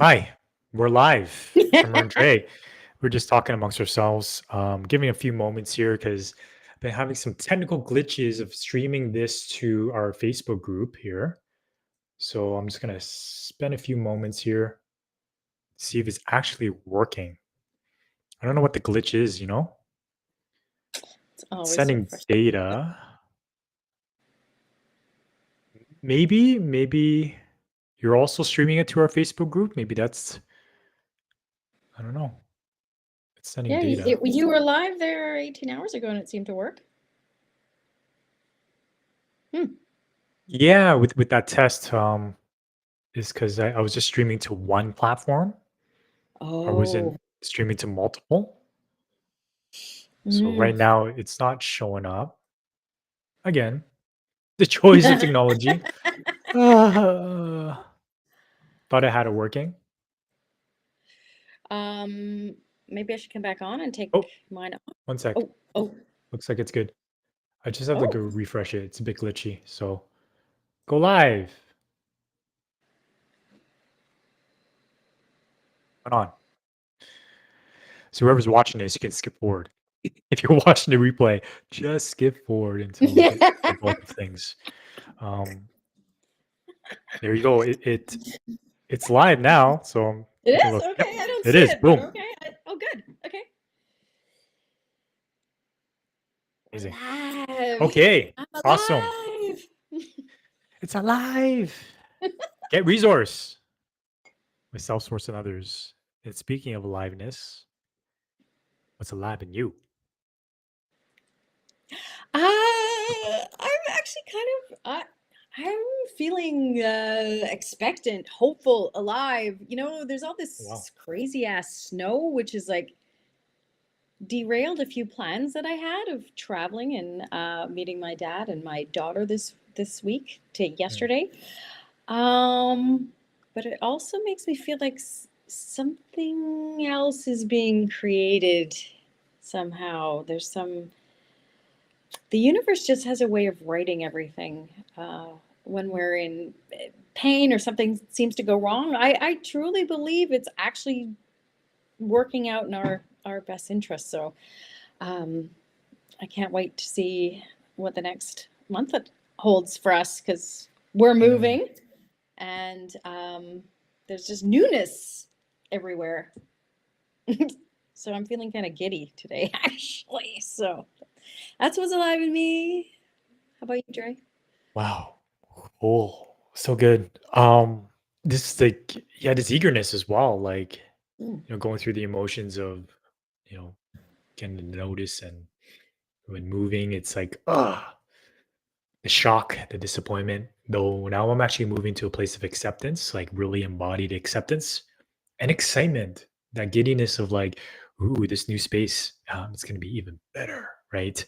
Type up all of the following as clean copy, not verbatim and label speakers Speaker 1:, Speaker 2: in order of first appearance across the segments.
Speaker 1: Hi, we're live. I'm Andre. We're just talking amongst ourselves. Giving a few moments here because I've been having some technical glitches of streaming this to our Facebook group here. So I'm just gonna spend a few moments here, see if it's actually working. I don't know what the glitch is.
Speaker 2: It's always so
Speaker 1: Sending
Speaker 2: frustrating.
Speaker 1: data. Maybe you're also streaming it to our Facebook group. Maybe that's I don't know. It's sending
Speaker 2: Yeah,
Speaker 1: data.
Speaker 2: you were live there 18 hours ago and it seemed to work. Hmm.
Speaker 1: Yeah, with that test. Is because I was just streaming to one platform. I
Speaker 2: Oh.
Speaker 1: wasn't streaming to multiple. So
Speaker 2: Mm.
Speaker 1: right now it's not showing up. Again, the choice of technology. Uh, thought I had it working.
Speaker 2: um, Maybe I should come back on and take
Speaker 1: Oh,
Speaker 2: mine off.
Speaker 1: one sec.
Speaker 2: Oh, oh,
Speaker 1: Looks like it's good. I just have to
Speaker 2: oh.
Speaker 1: go refresh it. It's a bit glitchy. So go live. Went on. So whoever's watching this, you can skip forward. If you're watching the replay, just skip forward until we get to the bulk of things. Um, there you go. It's live now, so I'm
Speaker 2: It
Speaker 1: taking a
Speaker 2: is?
Speaker 1: look. Yep,
Speaker 2: Okay, I don't
Speaker 1: it
Speaker 2: see
Speaker 1: is.
Speaker 2: it, but
Speaker 1: Boom.
Speaker 2: okay. Oh, good. Okay. We're
Speaker 1: Amazing.
Speaker 2: live.
Speaker 1: Okay.
Speaker 2: I'm
Speaker 1: Awesome.
Speaker 2: alive.
Speaker 1: It's alive. Get resource. Myself, source, and others. And speaking of aliveness, what's alive in you?
Speaker 2: I'm actually I'm feeling expectant, hopeful, alive. There's all
Speaker 1: Wow.
Speaker 2: this crazy ass snow, which is like derailed a few plans that I had of traveling and meeting my dad and my daughter this week to
Speaker 1: Mm,
Speaker 2: yesterday. Um, but it also makes me feel like something else is being created somehow. The universe just has a way of writing everything. When we're in pain or something seems to go wrong, I truly believe it's actually working out in our best interest. So um, I can't wait to see what the next month holds for us because we're
Speaker 1: mm.
Speaker 2: moving and there's just newness everywhere. So I'm feeling kind of giddy today, actually. So that's what's alive in me. How about you, Dre?
Speaker 1: Wow. Cool. So good. This is like yeah, this eagerness as well. Like,
Speaker 2: Mm.
Speaker 1: going through the emotions of, you know, getting to notice and when moving, it's like, the shock, the disappointment. Though now I'm actually moving to a place of acceptance, like really embodied acceptance and excitement, that giddiness of like, ooh, this new space, it's going to be even better, right?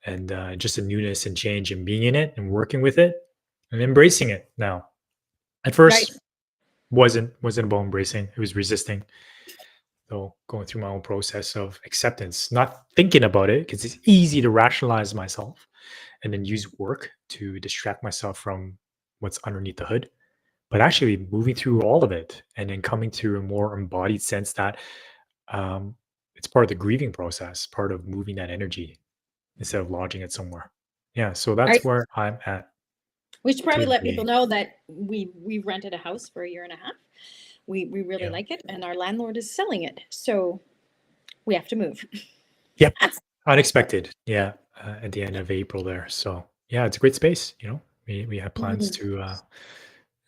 Speaker 1: And just a newness and change and being in it and working with it and embracing it now. At
Speaker 2: Right.
Speaker 1: first, wasn't about embracing; it was resisting. So going through my own process of acceptance, not thinking about it because it's easy to rationalize myself and then use work to distract myself from what's underneath the hood, but actually moving through all of it and then coming to a more embodied sense that um, it's part of the grieving process, part of moving that energy instead of lodging it somewhere. Yeah, so
Speaker 2: Right.
Speaker 1: that's where I'm at
Speaker 2: We should probably let people
Speaker 1: today.
Speaker 2: know that we rented a house for a year and a half. We really
Speaker 1: Yeah.
Speaker 2: like it, and our landlord is selling it, so we have to move.
Speaker 1: Yep.
Speaker 2: That's part.
Speaker 1: Unexpected. Yeah. At the end of April there. So yeah, it's a great space. We have plans
Speaker 2: Mhm.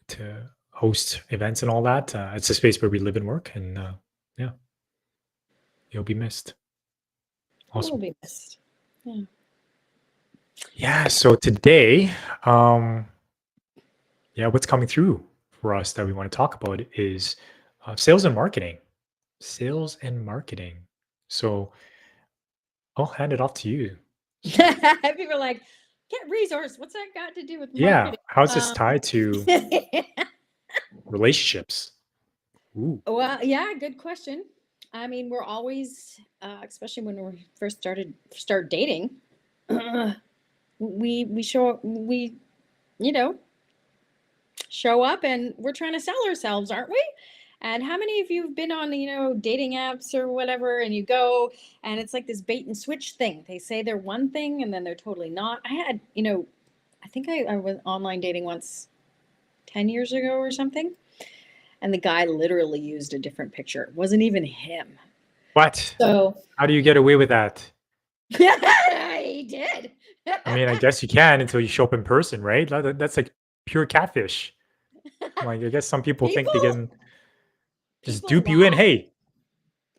Speaker 1: to host events and all that. It's a space where we live and work, and yeah, you'll be missed.
Speaker 2: It will
Speaker 1: Awesome.
Speaker 2: be missed. Yeah.
Speaker 1: Yeah. So today, um, yeah, what's coming through for us that we want to talk about is sales and marketing. Sales and marketing. So I'll hand it off to you.
Speaker 2: People are like, get resource. What's that got to do with
Speaker 1: Yeah.
Speaker 2: marketing?
Speaker 1: How's this
Speaker 2: Um,
Speaker 1: tied to relationships? Ooh.
Speaker 2: well, yeah, good question. I mean, we're always, especially when we first start dating, we you know show up and we're trying to sell ourselves, aren't we? And how many of you have been on, dating apps or whatever, and you go and it's like this bait and switch thing. They say they're one thing and then they're totally not. I think I was online dating once 10 years ago or something. And the guy literally used a different picture. It wasn't even him.
Speaker 1: What?
Speaker 2: So
Speaker 1: How do you get away with that?
Speaker 2: he did.
Speaker 1: I mean, I guess you can until you show up in person, right? That's like pure catfish. Like, I guess some people think they
Speaker 2: people
Speaker 1: can just
Speaker 2: people
Speaker 1: dupe you in.
Speaker 2: lie.
Speaker 1: Hey,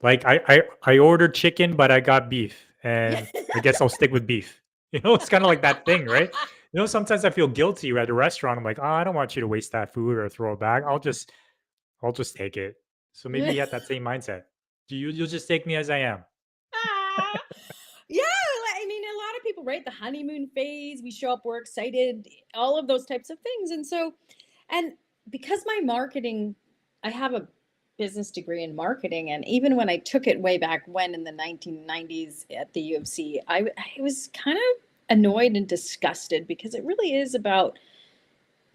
Speaker 1: like I ordered chicken, but I got beef, and I guess I'll stick with beef. It's kind of like that thing, right? Sometimes I feel guilty at a restaurant. I'm like, oh, I don't want you to waste that food or throw it back. I'll just take it. So maybe you had that same mindset. You'll just take me as I am.
Speaker 2: Yeah, I mean, a lot of people, right? The honeymoon phase, we show up, we're excited, all of those types of things. And because my marketing, I have a business degree in marketing. And even when I took it way back when in the 1990s at the U of C, I was kind of annoyed and disgusted because it really is about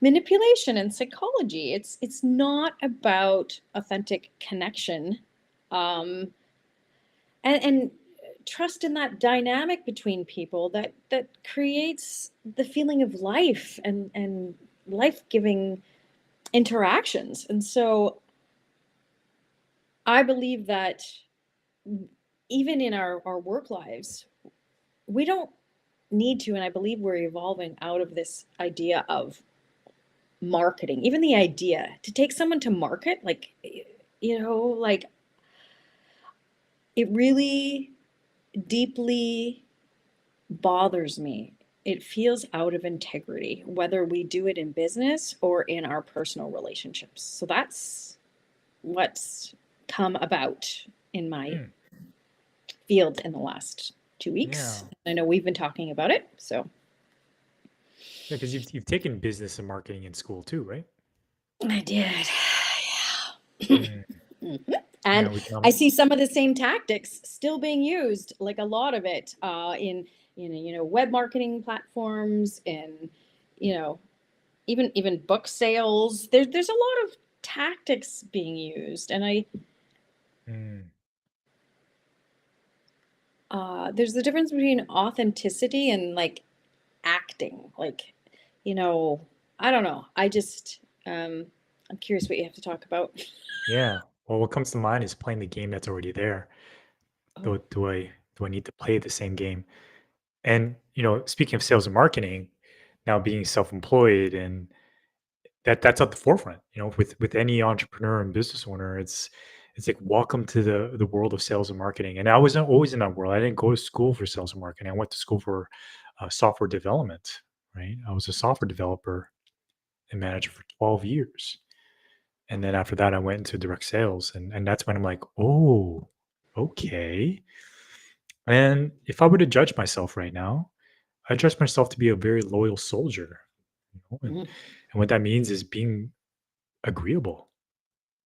Speaker 2: manipulation and psychology. It's not about authentic connection. Um, and trust in that dynamic between people that creates the feeling of life and life-giving interactions. And so I believe that even in our work lives, we don't need to, and I believe we're evolving out of this idea of marketing, even the idea to take someone to market, like it really deeply bothers me. It feels out of integrity, whether we do it in business or in our personal relationships. So that's what's come about in my
Speaker 1: Hmm,
Speaker 2: field in the last 2 weeks.
Speaker 1: yeah,
Speaker 2: I know we've been talking about it. So
Speaker 1: because you've taken business and marketing in school too, right?
Speaker 2: I did. Yeah.
Speaker 1: Mm,
Speaker 2: Mhm.
Speaker 1: yeah,
Speaker 2: And
Speaker 1: we can.
Speaker 2: I see some of the same tactics still being used, like a lot of it in web marketing platforms, and you know even book sales. There's a lot of tactics being used, and I
Speaker 1: Mm,
Speaker 2: there's the difference between authenticity and like acting. Like, you know, I don't know. I'm curious what you have to talk about.
Speaker 1: yeah. Well, what comes to mind is playing the game that's already there.
Speaker 2: Oh.
Speaker 1: Do I need to play the same game? And speaking of sales and marketing, now being self-employed, and that's at the forefront. With any entrepreneur and business owner, it's like welcome to the world of sales and marketing. And I wasn't always in that world. I didn't go to school for sales and marketing. I went to school for software development. Right, I was a software developer and manager for 12 years. And then after that, I went into direct sales, and that's when I'm like, oh, okay. And if I were to judge myself right now, I judge myself to be a very loyal soldier.
Speaker 2: Mhm.
Speaker 1: And what that means is being agreeable,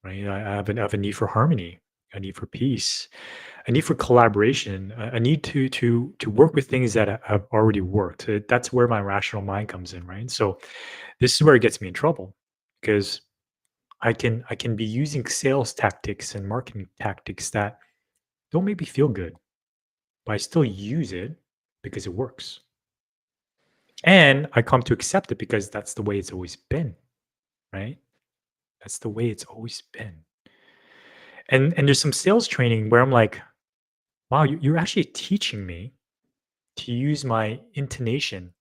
Speaker 1: right? I have a need for harmony, a need for peace, a need for collaboration, a need to work with things that have already worked. That's where my rational mind comes in, right? So this is where it gets me in trouble, because I can be using sales tactics and marketing tactics that don't make me feel good, but I still use it because it works. And I come to accept it because that's the way it's always been, right? That's the way it's always been. And there's some sales training where I'm like, wow, you're actually teaching me to use my intonation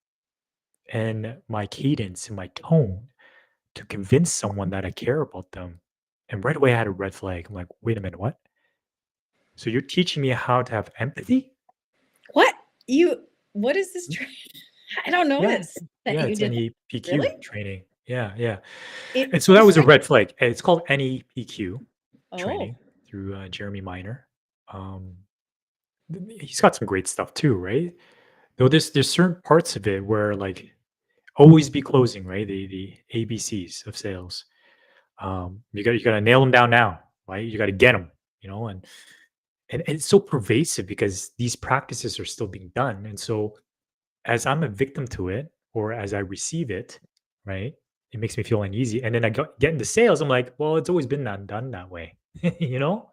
Speaker 1: and my cadence and my tone to convince someone that I care about them. And right away I had a red flag. I'm like, wait a minute, what? So you're teaching me how to have empathy?
Speaker 2: What you? What is this? I don't know
Speaker 1: Yeah,
Speaker 2: this that
Speaker 1: yeah,
Speaker 2: you
Speaker 1: it's
Speaker 2: did. Really?
Speaker 1: NEPQ training. Yeah, yeah. And
Speaker 2: It's
Speaker 1: so that was a
Speaker 2: specific.
Speaker 1: red flag. And it's called NEPQ
Speaker 2: Oh.
Speaker 1: training through Jeremy Miner. Um, he's got some great stuff too, right? Though there's certain parts of it where like always be closing, right? The ABCs of sales. You got to nail them down now, right? You got to get them, and it's so pervasive because these practices are still being done, and so as I'm a victim to it, or as I receive it, right? it makes me feel uneasy. And then get into sales. I'm like, well, it's always been done that way, you know?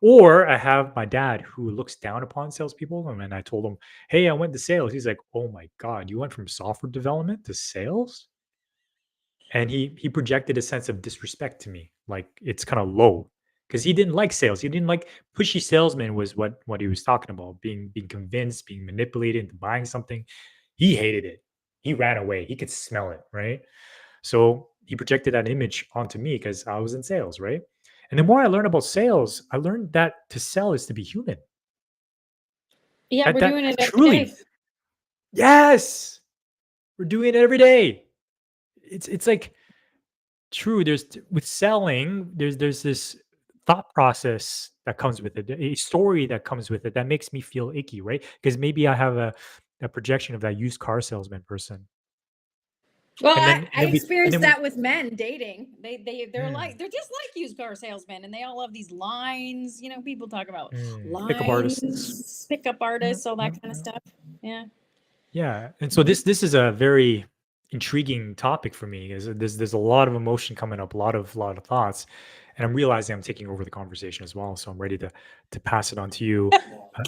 Speaker 1: Or I have my dad who looks down upon salespeople. And when I told him, hey, I went to sales, he's like, oh my God, you went from software development to sales? And he projected a sense of disrespect to me, like it's kind of low because he didn't like sales. He didn't like pushy salesman was what he was talking about, being convinced, being manipulated into buying something. He hated it. He ran away. He could smell it, right? So he projected that image onto me because I was in sales, right? And the more I learned about sales, I learned that to sell is to be human.
Speaker 2: Yeah,
Speaker 1: That
Speaker 2: we're
Speaker 1: that
Speaker 2: doing it every
Speaker 1: truly,
Speaker 2: day.
Speaker 1: yes, we're doing it every day. It's like true. With selling, there's this thought process that comes with it, a story that comes with it that makes me feel icky, right? Because maybe I have a projection of that used car salesman person,
Speaker 2: Well,
Speaker 1: and
Speaker 2: I,
Speaker 1: then and
Speaker 2: I
Speaker 1: then we and
Speaker 2: experienced
Speaker 1: then
Speaker 2: that with men dating.
Speaker 1: mm,
Speaker 2: They're just like used car salesmen, and they all have these lines. You know, people talk about
Speaker 1: pickup artists.
Speaker 2: lines, pickup
Speaker 1: Yeah,
Speaker 2: artists, all
Speaker 1: yeah,
Speaker 2: that kind of
Speaker 1: yeah.
Speaker 2: stuff. Yeah.
Speaker 1: Yeah, and so this is a very intriguing topic for me. Is there's a lot of emotion coming up, a lot of thoughts, and I'm realizing I'm taking over the conversation as well. So I'm ready to pass it on to you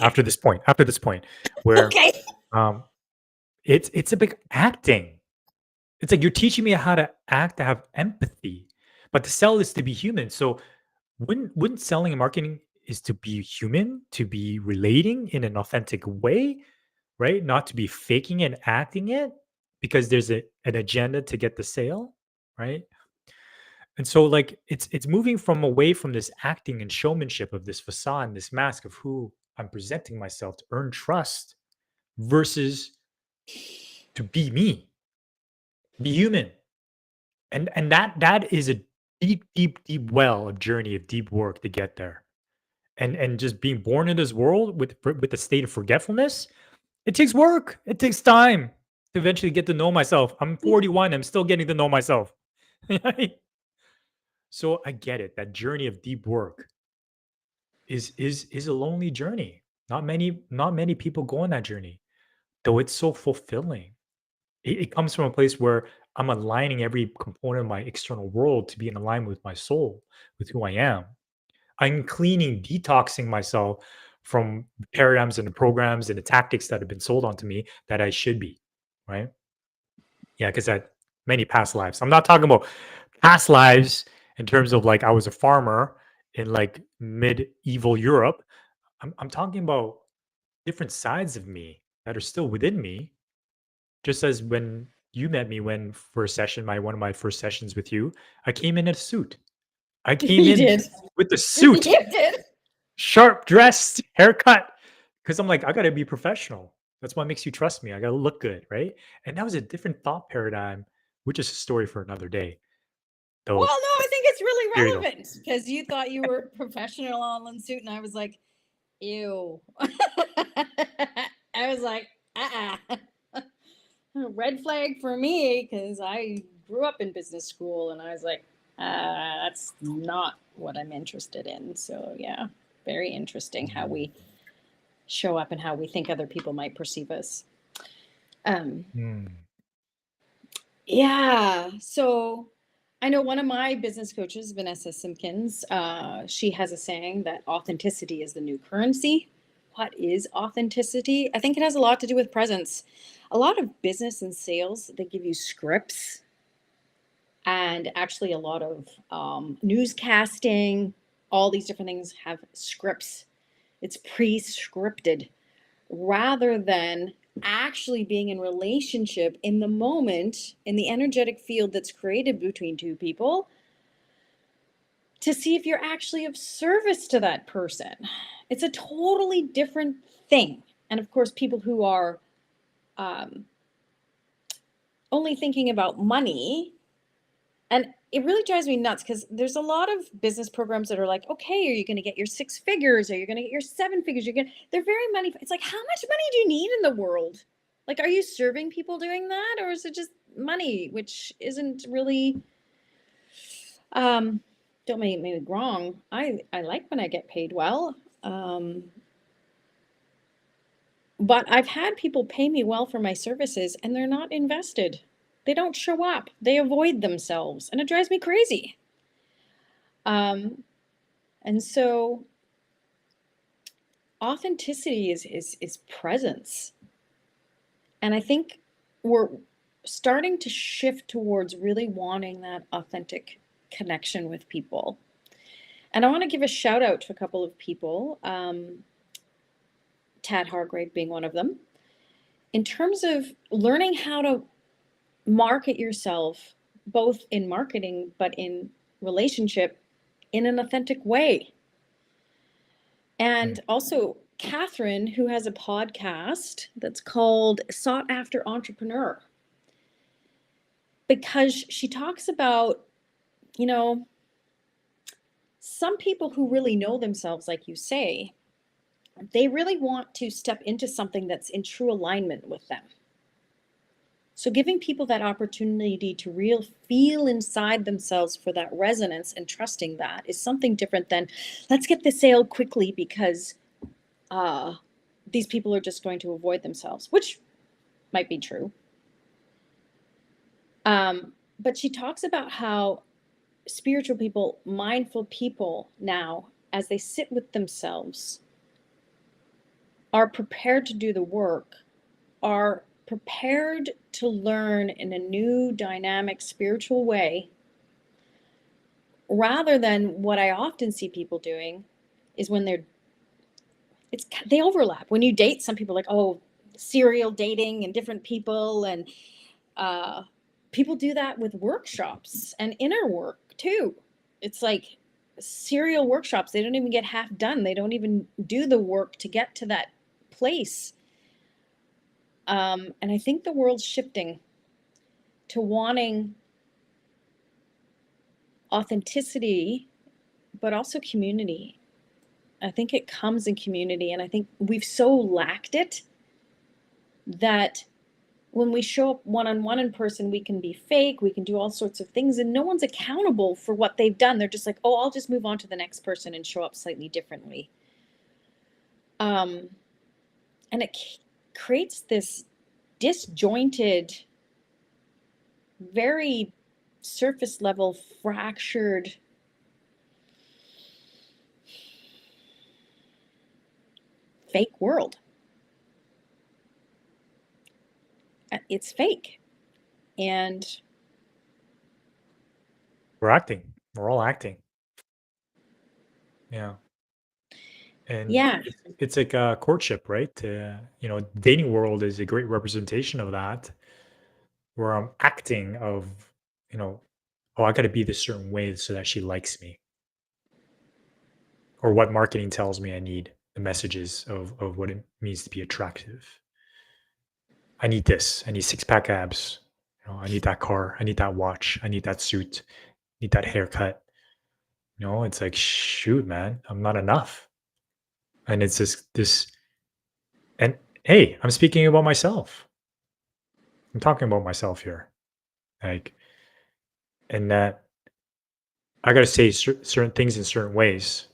Speaker 1: after this point. After this point, where
Speaker 2: Okay.
Speaker 1: um, it's a big acting. It's like you're teaching me how to act, to have empathy, but to sell is to be human. So wouldn't selling and marketing is to be human, to be relating in an authentic way, right? Not to be faking and acting it because there's an agenda to get the sale, right? And so like it's moving from away from this acting and showmanship of this facade and this mask of who I'm presenting myself to earn trust versus to be me, be human. And that is a deep well of journey of deep work to get there. And just being born in this world with a state of forgetfulness, it takes work. It takes time to eventually get to know myself. I'm 41. I'm still getting to know myself. Right? So I get it. That journey of deep work is a lonely journey. Not many people go on that journey, though it's so fulfilling. It comes from a place where I'm aligning every component of my external world to be in alignment with my soul, with who I am. I'm cleaning, detoxing myself from the paradigms and the programs and the tactics that have been sold onto me that I should be, right? Yeah, because I many past lives. I'm not talking about past lives in terms of like I was a farmer in like medieval Europe. I'm talking about different sides of me that are still within me. Just as when you met me when first session, my one of my first sessions with you, I came in a suit. I came
Speaker 2: You
Speaker 1: in
Speaker 2: did.
Speaker 1: with the
Speaker 2: You
Speaker 1: suit,
Speaker 2: did.
Speaker 1: sharp dressed, haircut, because I'm like, I gotta be professional. That's what makes you trust me. I gotta look good, right? And that was a different thought paradigm, which is a story for another day.
Speaker 2: Well,
Speaker 1: Though,
Speaker 2: no, I think it's really
Speaker 1: here you go.
Speaker 2: relevant because you thought you were professional all in suit, and I was like, ew. I was like, red flag for me because I grew up in business school, and I was like, that's not what I'm interested in. So, yeah, very interesting how
Speaker 1: Mm,
Speaker 2: we show up and how we think other people might perceive us. Um,
Speaker 1: mm,
Speaker 2: yeah. So I know one of my business coaches, Vanessa Simpkins, she has a saying that authenticity is the new currency. What is authenticity? I think it has a lot to do with presence. A lot of business and sales, they give you scripts, and actually a lot of newscasting, all these different things have scripts. It's pre-scripted rather than actually being in relationship in the moment in the energetic field that's created between two people to see if you're actually of service to that person. It's a totally different thing. And of course, people who are um, only thinking about money, and it really drives me nuts because there's a lot of business programs that are like, okay, are you going to get your six figures? Are you going to get your seven figures? They're very money. It's like, how much money do you need in the world? Like, are you serving people doing that? Or is it just money, which isn't really, um, don't make me wrong. I like when I get paid well. Um, but I've had people pay me well for my services and they're not invested. They don't show up. They avoid themselves, and it drives me crazy. And so authenticity is presence. And I think we're starting to shift towards really wanting that authentic connection with people. And I want to give a shout out to a couple of people, Tad Hargrave being one of them, in terms of learning how to market yourself, both in marketing but in relationship, in an authentic way. And also Catherine, who has a podcast that's called Sought After Entrepreneur, because she talks about, you know, some people who really know themselves, like you say, they really want to step into something that's in true alignment with them. So giving people that opportunity to real feel inside themselves for that resonance and trusting that is something different than let's get the sale quickly because these people are just going to avoid themselves, which might be true. But she talks about how spiritual people, mindful people now, as they sit with themselves, are prepared to do the work, are prepared to learn in a new, dynamic, spiritual way, rather than what I often see people doing is when they overlap. When you date, some people are like, oh, serial dating and different people, and people do that with workshops and inner work too. It's like serial workshops. They don't even get half done. They don't even do the work to get to that place. And I think the world's shifting to wanting authenticity, but also community. I think it comes in community. And I think we've so lacked it that when we show up one-on-one in person, we can be fake, we can do all sorts of things, and no one's accountable for what they've done. They're just like, oh, I'll just move on to the next person and show up slightly differently. And it creates this disjointed, very surface level, fractured fake world. It's fake. And
Speaker 1: We're acting. We're all acting. Yeah. And
Speaker 2: yeah,
Speaker 1: it's like a courtship, right? Dating world is a great representation of that, where I'm acting of, you know, oh, I got to be this certain way so that she likes me, or what marketing tells me I need, the messages of what it means to be attractive. I need this. I need six pack abs. I need that car. I need that watch. I need that suit. I need that haircut. It's like, shoot, man, I'm not enough. And it's this, and hey, I'm speaking about myself. I'm talking about myself here. Like, and that I got to say certain things in certain ways.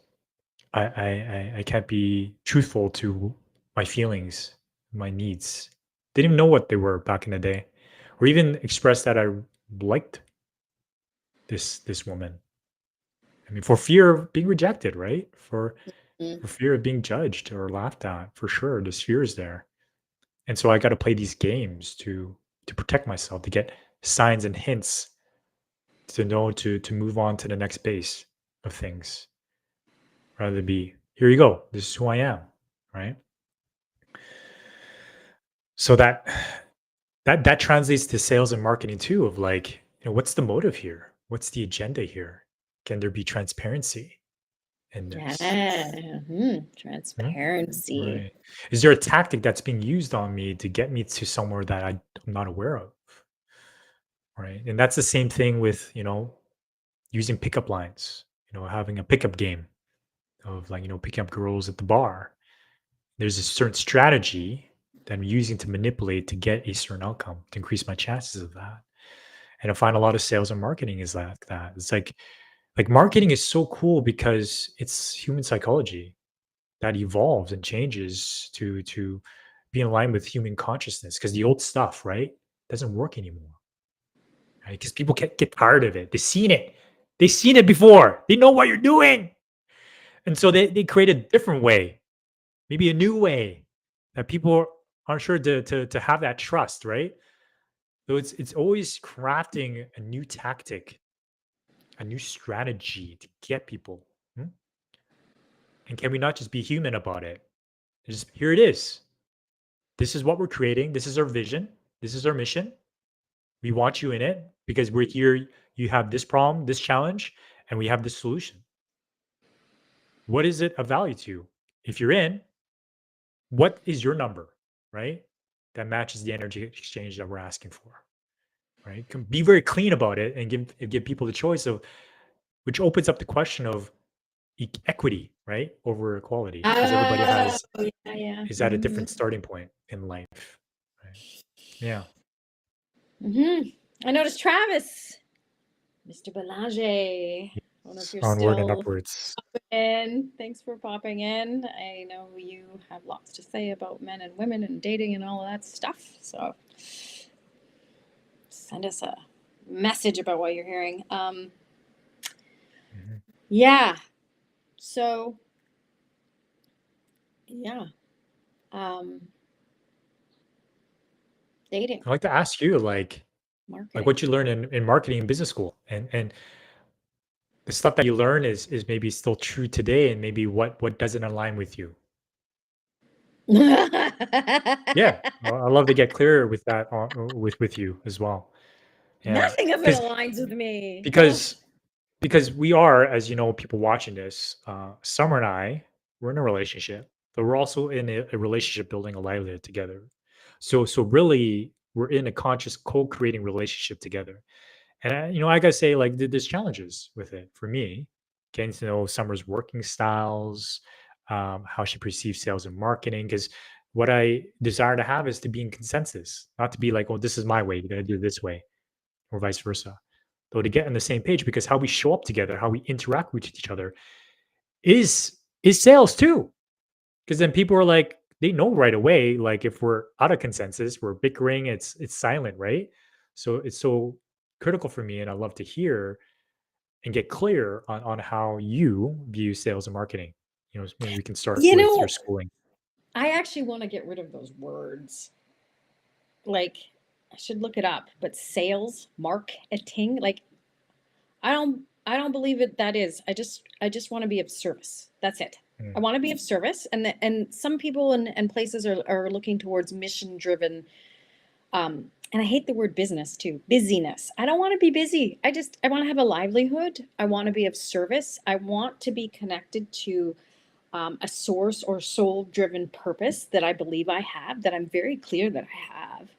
Speaker 1: I can't be truthful to my feelings, my needs. Didn't even know what they were back in the day, or even express that I liked this woman. I mean, for fear of being rejected, right? For fear of being judged or laughed at, for sure. The fear is there, and so I got to play these games to protect myself, to get signs and hints, to know to move on to the next base of things, rather than be here. You go. This is who I am, right? So that translates to sales and marketing too. Of like, what's the motive here? What's the agenda here? Can there be transparency in this?
Speaker 2: yeah,
Speaker 1: Hmm?
Speaker 2: transparency.
Speaker 1: Right. Is there a tactic that's being used on me to get me to somewhere that I'm not aware of? Right. And that's the same thing with, using pickup lines, having a pickup game of like, picking up girls at the bar. There's a certain strategy that I'm using to manipulate to get a certain outcome to increase my chances of that. And I find a lot of sales and marketing is like that. It's like marketing is so cool because it's human psychology that evolves and changes to be in line with human consciousness, because the old stuff, right, doesn't work anymore. right? Because people get tired of it. They've seen it. They've seen it before. They know what you're doing. And so they create a different way, maybe a new way that people aren't sure to have that trust, right? So it's always crafting a new tactic, a new strategy to get people. And can we not just be human about it? Just here it is. This is what we're creating. This is our vision. This is our mission. We want you in it because we're here. You have this problem, this challenge, and we have this solution. What is it of value to you? If you're in, what is your number, right? That matches the energy exchange that we're asking for, right? Be very clean about it and give people the choice of, which opens up the question of equity, right, over equality, because everybody
Speaker 2: Oh, yeah.
Speaker 1: is at a different starting point in life, right? Yeah.
Speaker 2: I noticed Travis, Mr. Belanger. I don't know if
Speaker 1: Yes,
Speaker 2: you're
Speaker 1: onward and
Speaker 2: still
Speaker 1: upwards.
Speaker 2: in. Thanks for popping in. I know you have lots to say about men and women and dating and all of that stuff. So send us a message about what you're hearing.
Speaker 1: Mhm.
Speaker 2: Yeah. So yeah. Um, dating,
Speaker 1: I'd like to ask you, like
Speaker 2: marketing.
Speaker 1: what you learned in marketing and business school, and the stuff that you learn is maybe still true today, and maybe what doesn't align with you. Yeah, well, I'd love to get clearer with that with you as well. Yeah,
Speaker 2: Nothing of it
Speaker 1: because
Speaker 2: aligns with me. Oh.
Speaker 1: because because we are, as you know, people watching this, Summer and I, we're in a relationship, but we're also in a relationship building a livelihood together. So really, we're in a conscious co-creating relationship together. And I gotta say, like, there's challenges with it for me, getting to know Summer's working styles, how she perceives sales and marketing. Because what I desire to have is to be in consensus, not to be like, oh, this is my way, you're gonna do it this way, or vice versa. Though to get on the same page, because how we show up together, how we interact with each other is sales too. Because then people are like, they know right away, like if we're out of consensus, we're bickering, it's silent, right? So it's so critical for me, and I love to hear and get clear on how you view sales and marketing. Maybe we can start
Speaker 2: You
Speaker 1: with your
Speaker 2: know,
Speaker 1: schooling.
Speaker 2: I actually want to get rid of those words. Like, I should look it up, but sales, marketing, like I don't believe it that is. I just want to be of service. That's it. I
Speaker 1: Mm,
Speaker 2: want to be of service, and some people and places are looking towards mission driven. And I hate the word business too. Busyness. I don't want to be busy. I want to have a livelihood. I want to be of service. I want to be connected to a source or soul driven purpose that I believe I have, that I'm very clear that I have.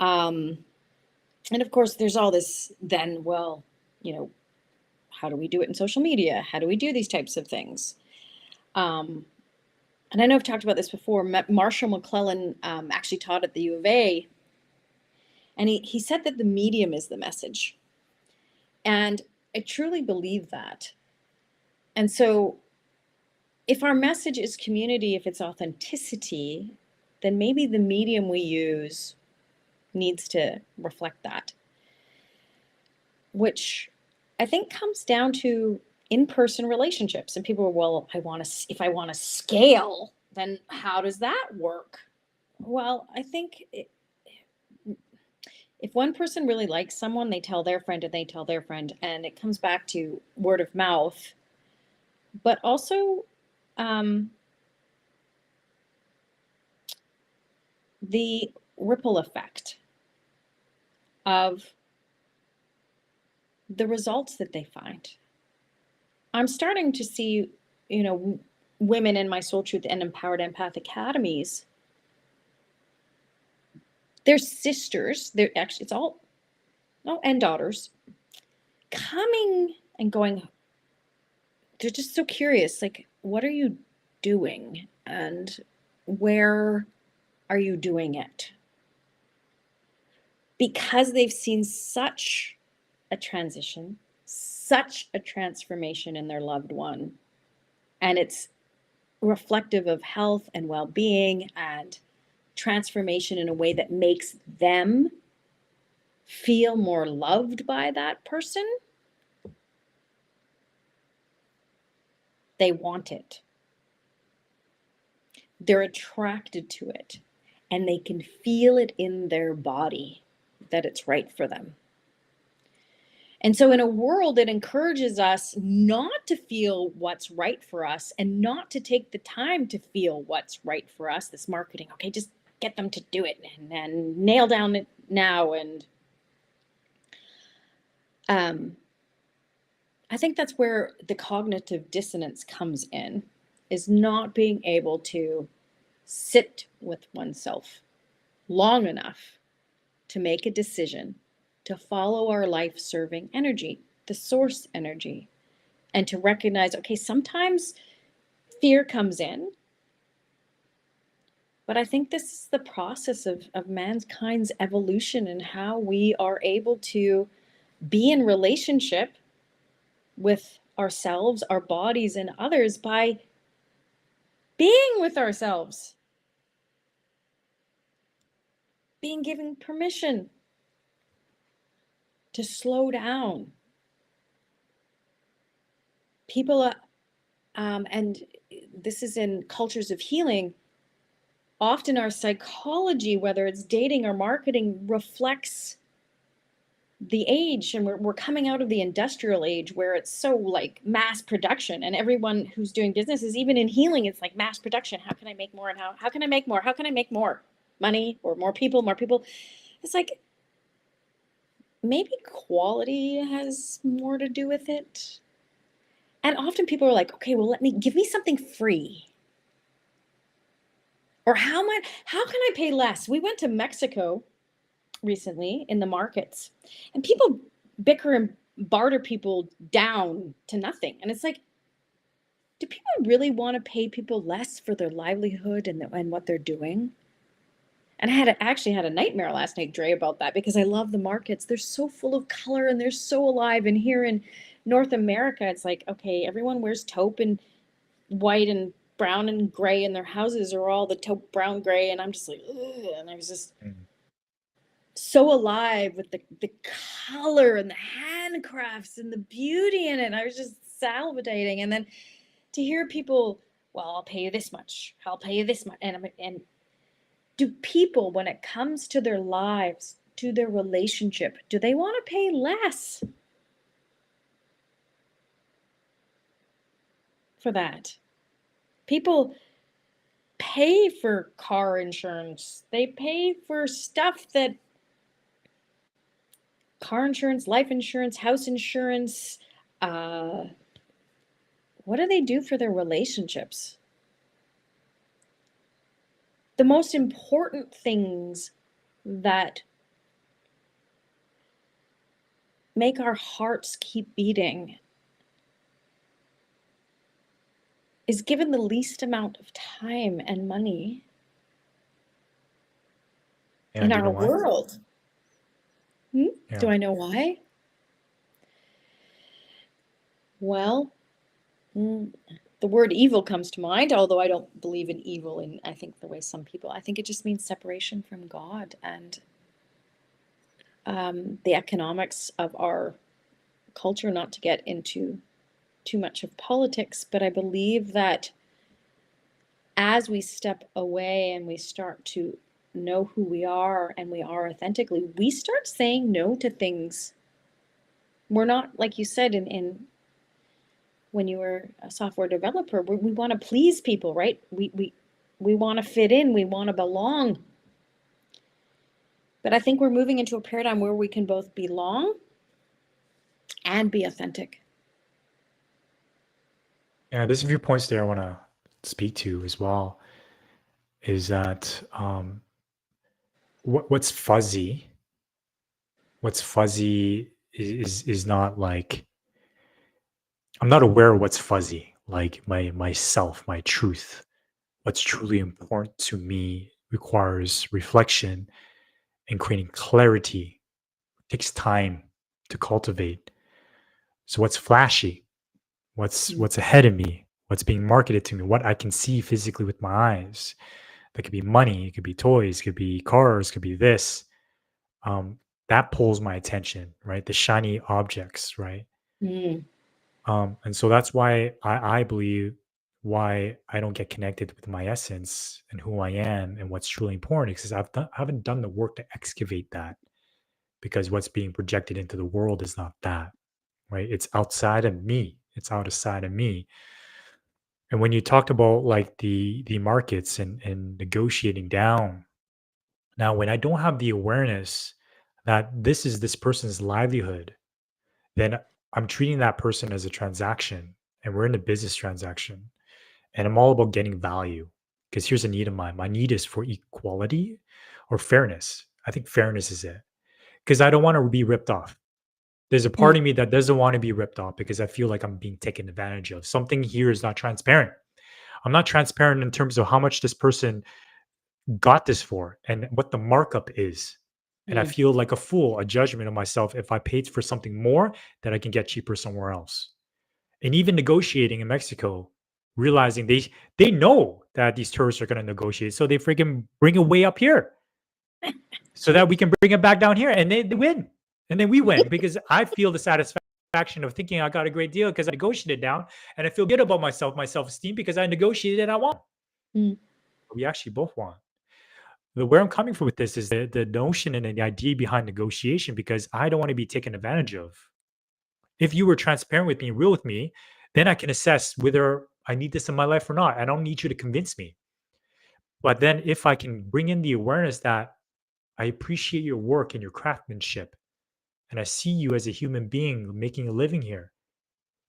Speaker 2: Um, and of course, there's all this then, well, you know, how do we do it in social media? How do we do these types of things? Um, and I know I've talked about this before. Marshall McClellan actually taught at the U of A, and he said that the medium is the message. And I truly believe that. And so, if our message is community, if it's authenticity, then maybe the medium we use needs to reflect that, which I think comes down to in-person relationships. And people are, well, if I want to scale, then how does that work? Well, I think if one person really likes someone, they tell their friend and they tell their friend, and it comes back to word of mouth, but also um, the ripple effect of the results that they find. I'm starting to see, you know, women in my Soul Truth and Empowered Empath academies. They're sisters. They're actually, it's all, no, and daughters coming and going. They're just so curious. Like, what are you doing? And where are you doing it? Because they've seen such a transition, such a transformation in their loved one. And it's reflective of health and well being and transformation in a way that makes them feel more loved by that person, they want it. They're attracted to it, and they can feel it in their body that it's right for them. And so, in a world that encourages us not to feel what's right for us and not to take the time to feel what's right for us, this marketing, okay, just get them to do it and nail down it now. And I think that's where the cognitive dissonance comes in, is not being able to sit with oneself long enough to make a decision to follow our life serving energy, the source energy, and to recognize, okay, sometimes fear comes in, but I think this is the process of mankind's evolution and how we are able to be in relationship with ourselves, our bodies, and others by being with ourselves, being given permission to slow down. People, and this is in cultures of healing, often our psychology, whether it's dating or marketing, reflects the age. And we're coming out of the industrial age where it's so like mass production, and everyone who's doing business is, even in healing, it's like mass production. How can I make more? And how can I make more? How can I make more money or more people? It's like maybe quality has more to do with it. And often people are like, okay, well, give me something free. Or how can I pay less? We went to Mexico recently in the markets, and people bicker and barter people down to nothing. And it's like, do people really want to pay people less for their livelihood and what they're doing? And I actually had a nightmare last night, Dre, about that, because I love the markets. They're so full of color and they're so alive. And here in North America, it's like, okay, everyone wears taupe and white and brown and gray, and their houses are all the taupe, brown, gray. And I'm just like, ugh. And I was just so alive with the color and the handcrafts and the beauty in it. And I was just salivating. And then to hear people, well, I'll pay you this much. I'll pay you this much. And do people, when it comes to their lives, to their relationship, do they want to pay less for that? People pay for car insurance. They pay for stuff that car insurance, life insurance, house insurance. What do they do for their relationships? The most important things that make our hearts keep beating is given the least amount of time and money in our world. Do I know why? Well, the word evil comes to mind, although I don't believe in evil in, I think, the way some people. I think it just means separation from God and the economics of our culture, not to get into too much of politics, but I believe that as we step away and we start to know who we are and we are authentically, we start saying no to things. We're not, like you said, in when you were a software developer, we want to please people, right? We want to fit in, we want to belong. But I think we're moving into a paradigm where we can both belong and be authentic.
Speaker 1: Yeah, there's a few points there I want to speak to as well. Is that what's fuzzy? What's fuzzy is not like, I'm not aware of what's fuzzy, like myself, my truth. What's truly important to me requires reflection and creating clarity. It takes time to cultivate. So what's flashy? What's ahead of me? What's being marketed to me? What I can see physically with my eyes? That could be money, it could be toys, it could be cars, it could be this. that pulls my attention, right? The shiny objects, right?
Speaker 2: Mm,
Speaker 1: And so that's why I believe why I don't get connected with my essence and who I am and what's truly important, because I haven't done the work to excavate that, because what's being projected into the world is not that, right? It's outside of me. It's outside of me. And when you talked about like the markets and negotiating down, now when I don't have the awareness that this is this person's livelihood, then I'm treating that person as a transaction, and we're in a business transaction, and I'm all about getting value. Because here's a need of mine. My need is for equality or fairness. I think fairness is it. Because I don't want to be ripped off. There's a
Speaker 2: mm,
Speaker 1: part of me that doesn't want to be ripped off because I feel like I'm being taken advantage of. Something here is not transparent. I'm not transparent in terms of how much this person got this for and what the markup is. And I
Speaker 2: mm.
Speaker 1: feel like a fool, a judgment of myself if I paid for something more that I can get cheaper somewhere else. And even negotiating in Mexico, realizing they know that these tourists are going to negotiate, so they freaking bring it way up here so that we can bring it back down here, and they win, and then we win because I feel the satisfaction of thinking I got a great deal because I negotiated down, and I feel good about myself, my self esteem because I negotiated and I won.
Speaker 2: Mm.
Speaker 1: We actually both won. Where I'm coming from with this is the notion and the idea behind negotiation, because I don't want to be taken advantage of. If you were transparent with me, real with me, then I can assess whether I need this in my life or not. I don't need you to convince me. But then if I can bring in the awareness that I appreciate your work and your craftsmanship, and I see you as a human being making a living here,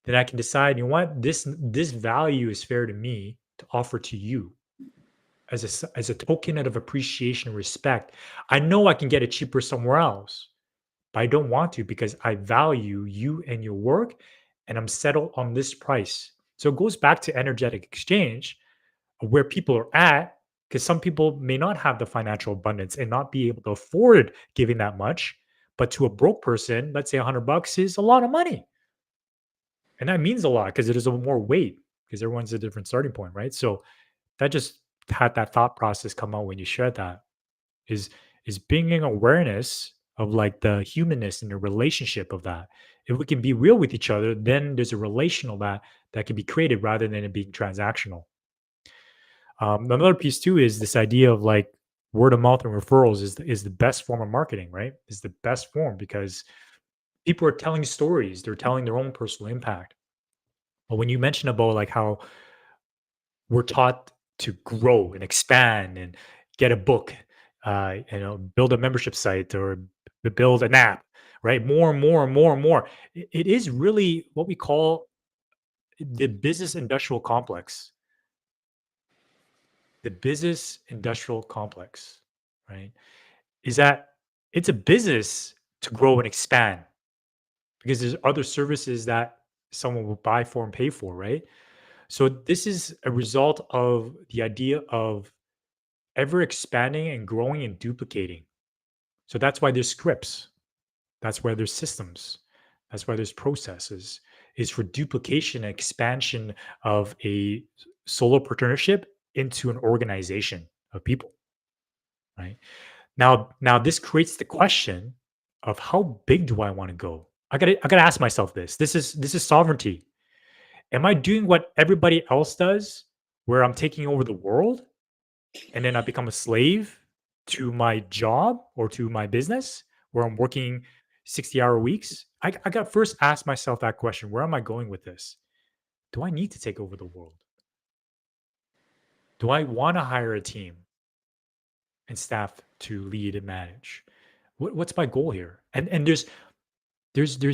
Speaker 1: then I can decide, you know what, this value is fair to me to offer to you as as a token of appreciation and respect. I know I can get it cheaper somewhere else, but I don't want to because I value you and your work, and I'm settled on this price. So it goes back to energetic exchange of where people are at, because some people may not have the financial abundance and not be able to afford giving that much. But to a broke person, let's say $100 is a lot of money. And that means a lot because it is a more weight because everyone's a different starting point, right? So that just had that thought process come out when you shared that is bringing awareness of like the humanness and the relationship of that. If we can be real with each other, then there's a relational that can be created rather than it being transactional. Another piece too is this idea of like word of mouth and referrals is the best form of marketing, right? Is the best form because people are telling stories, they're telling their own personal impact. But when you mention about like how we're taught to grow and expand and get a book, build a membership site or build an app, right? More and more and more and more. It is really what we call the business industrial complex. The business industrial complex, right? Is that it's a business to grow and expand because there's other services that someone will buy for and pay for, right? So this is a result of the idea of ever expanding and growing and duplicating. So that's why there's scripts. That's why there's systems. That's why there's processes. Is for duplication and expansion of a solo partnership into an organization of people, right? Now this creates the question of how big do I want to go? I gotta ask myself this. This is sovereignty. Am I doing what everybody else does, where I'm taking over the world? And then I become a slave to my job or to my business where I'm working 60-hour weeks? I got to first ask myself that question. Where am I going with this? Do I need to take over the world? Do I want to hire a team and staff to lead and manage? What's my goal here? And there's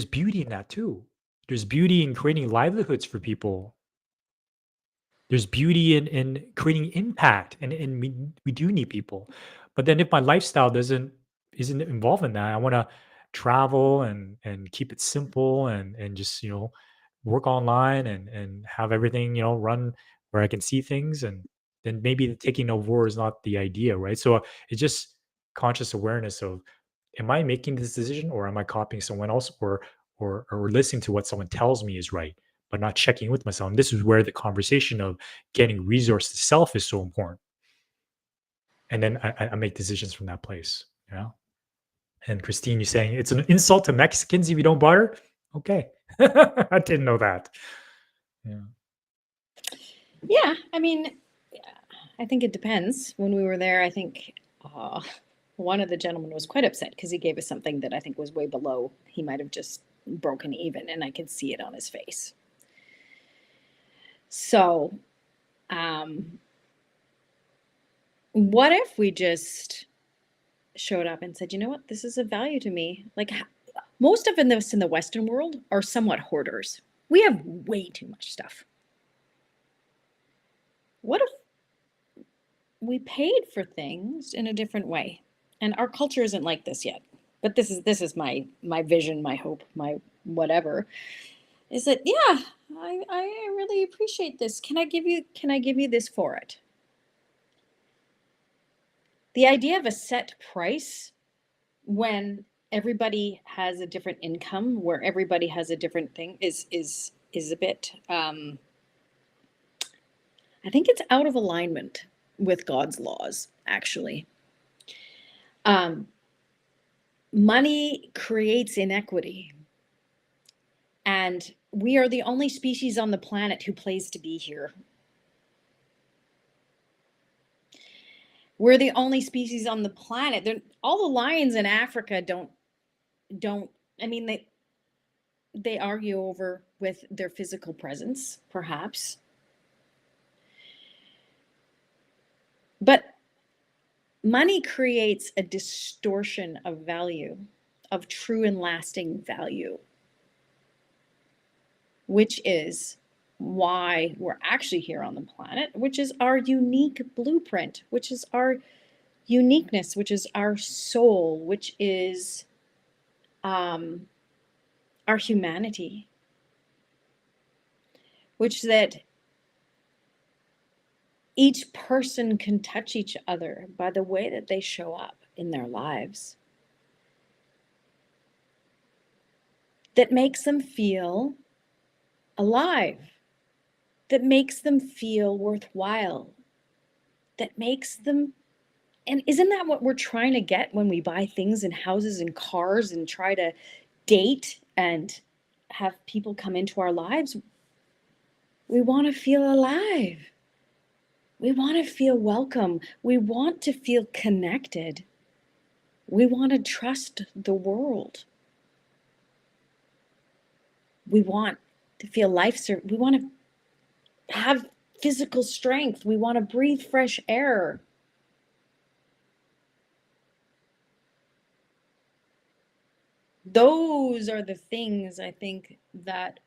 Speaker 1: beauty in that too. There's beauty in creating livelihoods for people. There's beauty in creating impact, and we do need people. But then if my lifestyle isn't involved in that, I want to travel and keep it simple and just work online and have everything run where I can see things, and then maybe taking over is not the idea, right? So it's just conscious awareness of, am I making this decision or am I copying someone else, or listening to what someone tells me is right but not checking with myself. And this is where the conversation of getting resource to self is so important. And then I make decisions from that place. And Christine, you're saying it's an insult to Mexicans if you don't barter? Okay. I didn't know that. Yeah.
Speaker 2: Yeah, I mean, I think it depends. When we were there, I think one of the gentlemen was quite upset because he gave us something that I think was way below. He might have just broken even, and I could see it on his face. So, um, what if we just showed up and said, you know what, this is of value to me? Like most of us in the Western world are somewhat hoarders. We have way too much stuff. What if we paid for things in a different way? And our culture isn't like this yet. But this is my vision, my hope, my whatever. Is that yeah, I really appreciate this. Can I give you this for it? The idea of a set price when everybody has a different income, where everybody has a different thing is a bit I think it's out of alignment with God's laws, actually. Um, Money creates inequity. And we are the only species on the planet who plays to be here. We're the only species on the planet. All the lions in Africa don't I mean they argue over with their physical presence, perhaps. But money creates a distortion of value, of true and lasting value, which is why we're actually here on the planet, which is our unique blueprint, which is our uniqueness, which is our soul, which is um, our humanity, which that each person can touch each other by the way that they show up in their lives. That makes them feel alive, that makes them feel worthwhile, that makes them, and isn't that what we're trying to get when we buy things and houses and cars and try to date and have people come into our lives? We want to feel alive. We want to feel welcome. We want to feel connected. We want to trust the world. We want to feel we want to have physical strength. We want to breathe fresh air. Those are the things I think that,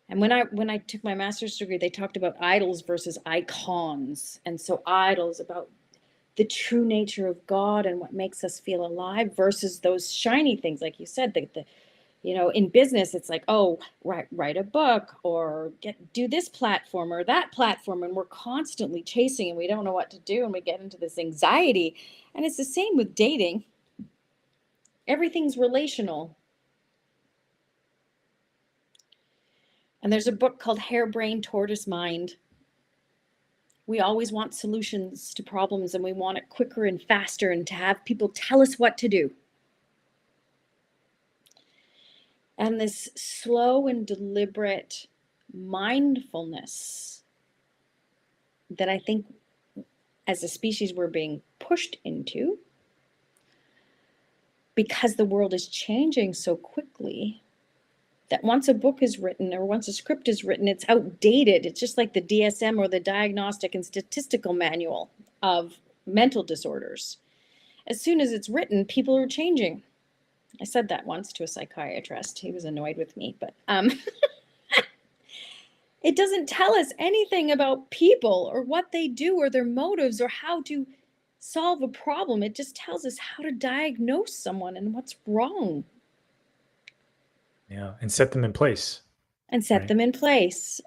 Speaker 2: and when I took my master's degree, they talked about idols versus icons. And so idols about the true nature of God and what makes us feel alive versus those shiny things, like you said, in business, it's like, oh, write a book or do this platform or that platform. And we're constantly chasing and we don't know what to do. And we get into this anxiety. And it's the same with dating. Everything's relational. And there's a book called Harebrained Tortoise Mind. We always want solutions to problems and we want it quicker and faster and to have people tell us what to do. And this slow and deliberate mindfulness that I think as a species we're being pushed into, because the world is changing so quickly that once a book is written or once a script is written, it's outdated. It's just like the DSM or the Diagnostic and Statistical Manual of mental disorders. As soon as it's written, people are changing. I said that once to a psychiatrist. He was annoyed with me, but it doesn't tell us anything about people or what they do or their motives or how to solve a problem. It just tells us how to diagnose someone and what's wrong
Speaker 1: Yeah. And set them in place.
Speaker 2: and set
Speaker 1: Right.
Speaker 2: them in place.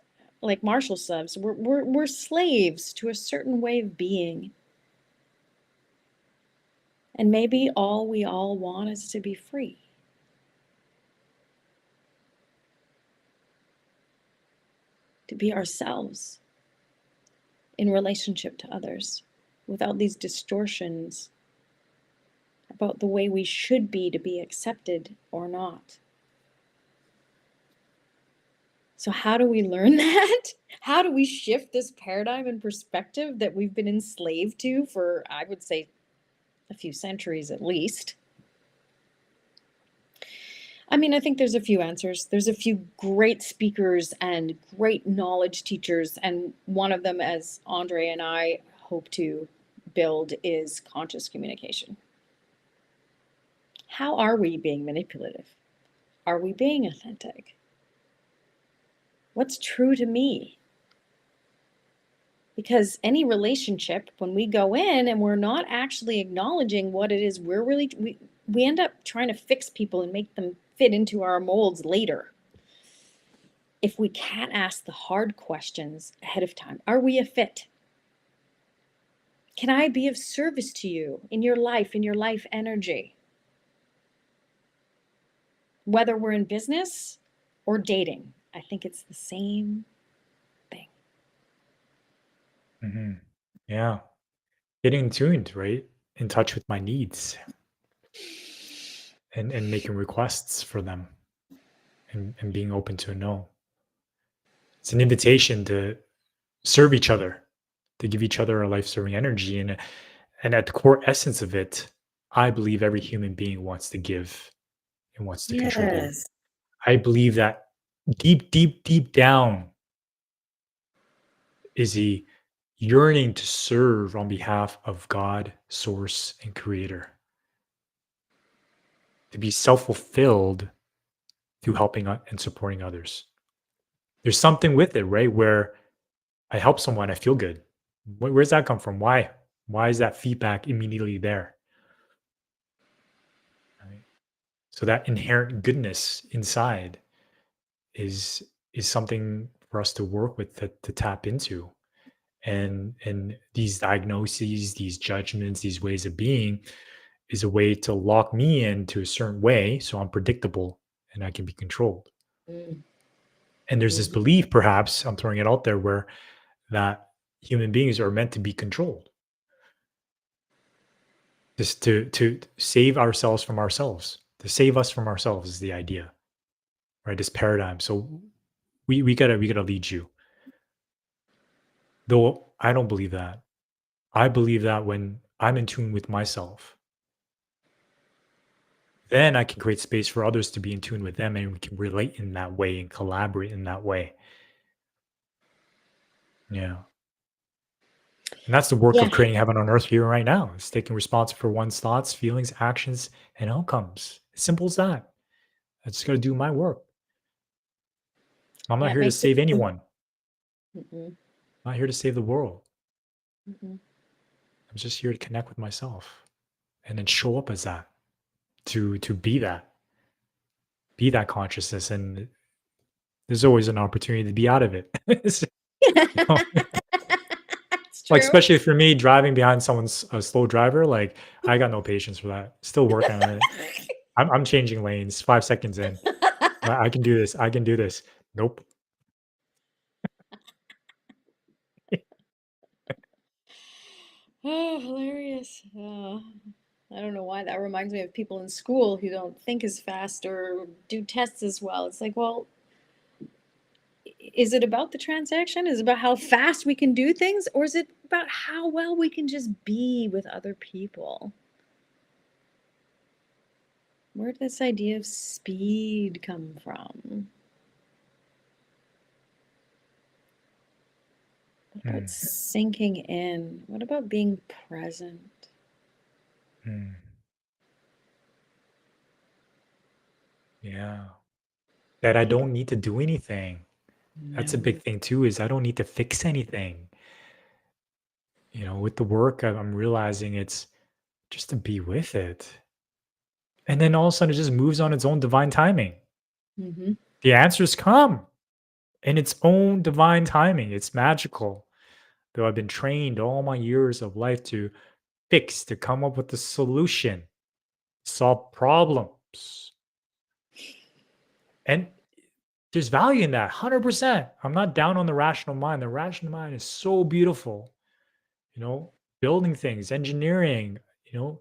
Speaker 2: Like Marshall says, we're slaves to a certain way of being. And maybe all we all want is to be free. To be ourselves in relationship to others without these distortions about the way we should be to be accepted or not. So, how do we learn that? How do we shift this paradigm and perspective that we've been enslaved to for, I would say, a few centuries at least? I mean, I think there's a few answers. There's a few great speakers and great knowledge teachers. And one of them, as Andre and I hope to build, is conscious communication. How are we being manipulative? Are we being authentic? What's true to me? Because any relationship, when we go in and we're not actually acknowledging what it is we're really, we end up trying to fix people and make them fit into our molds later. If we can't ask the hard questions ahead of time, are we a fit? Can I be of service to you in your life energy? Whether we're in business or dating, I think it's the same thing.
Speaker 1: Yeah. Getting tuned, right? In touch with my needs and making requests for them and being open to a no. It's an invitation to serve each other, to give each other a life-serving energy. And at the core essence of it, I believe every human being wants to give and wants to contribute.
Speaker 2: Yes.
Speaker 1: I believe that deep, deep, deep down is a yearning to serve on behalf of God, source, and creator, to be self-fulfilled through helping and supporting others. There's something with it, right? Where I help someone, I feel good. Where's that come from? Why? Why is that feedback immediately there? Right? So that inherent goodness inside is something for us to work with, to tap into. And these diagnoses, these judgments, these ways of being is a way to lock me into a certain way so I'm predictable and I can be controlled.
Speaker 2: Mm.
Speaker 1: And there's this
Speaker 2: Mhm.
Speaker 1: belief, perhaps I'm throwing it out there, where that human beings are meant to be controlled, just to save ourselves from ourselves, to save us from ourselves is the idea, right? This paradigm. So we gotta lead you. Though I don't believe that. I believe that when I'm in tune with myself, then I can create space for others to be in tune with them, and we can relate in that way and collaborate in that way. Yeah. And that's the work
Speaker 2: Yeah,
Speaker 1: of creating heaven on earth here right now. It's taking responsibility for one's thoughts, feelings, actions, and outcomes. As simple as that. I just got to do my work. I'm not
Speaker 2: yeah, it
Speaker 1: here to
Speaker 2: makes it.
Speaker 1: save anyone.
Speaker 2: Mm-mm,
Speaker 1: I'm not here to save the world.
Speaker 2: mm-mm.
Speaker 1: I'm just here to connect with myself and then show up as that, to be that consciousness. And there's always an opportunity to be out of it. So, you know,
Speaker 2: It's
Speaker 1: like,
Speaker 2: true.
Speaker 1: especially for me, driving behind someone's a slow driver, like I got no patience for that. Still working on it. I'm changing lanes 5 seconds in. I can do this. I can do this. Nope.
Speaker 2: Oh, hilarious. I don't know why that reminds me of people in school who don't think as fast or do tests as well. It's like, well, is it about the transaction? Is it about how fast we can do things? Or is it about how well we can just be with other people? Where did this idea of speed come from? What about
Speaker 1: Mm,
Speaker 2: sinking in? What about being present?
Speaker 1: mm, yeah. That I
Speaker 2: What about
Speaker 1: don't need to do anything. That's a big
Speaker 2: no?
Speaker 1: thing too, is I don't need to fix anything. With the work, I'm realizing it's just to be with it. And then all of a sudden it just moves on its own divine timing.
Speaker 2: Mm-hmm.
Speaker 1: The answers come in its own divine timing. It's magical. Though I've been trained all my years of life to fix, to come up with a solution, solve problems. And there's value in that, 100%. I'm not down on the rational mind. The rational mind is so beautiful, you know, building things, engineering, you know,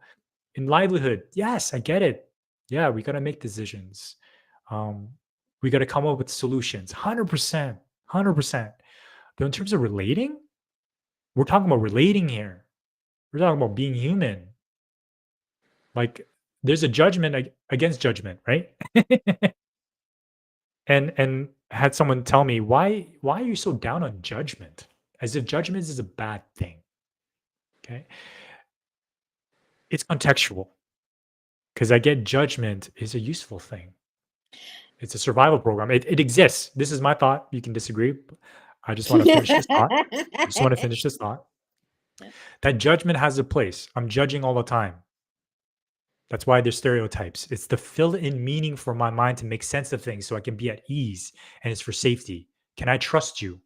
Speaker 1: In livelihood, yes, I get it. Yeah, we got to make decisions. We got to come up with solutions. 100%, 100%. But in terms of relating, we're talking about relating here. We're talking about being human. Like there's a judgment against judgment, right? And had someone tell me, why are you so down on judgment? As if judgment is a bad thing. Okay. It's contextual because I get judgment is a useful thing. It's a survival program. It exists. This is my thought. You can disagree. But I just want to finish this thought. I just want to finish this thought.
Speaker 2: Yeah.
Speaker 1: That judgment has a place. I'm judging all the time. That's why there's stereotypes. It's to fill in meaning for my mind to make sense of things so I can be at ease, and it's for safety. Can I trust you?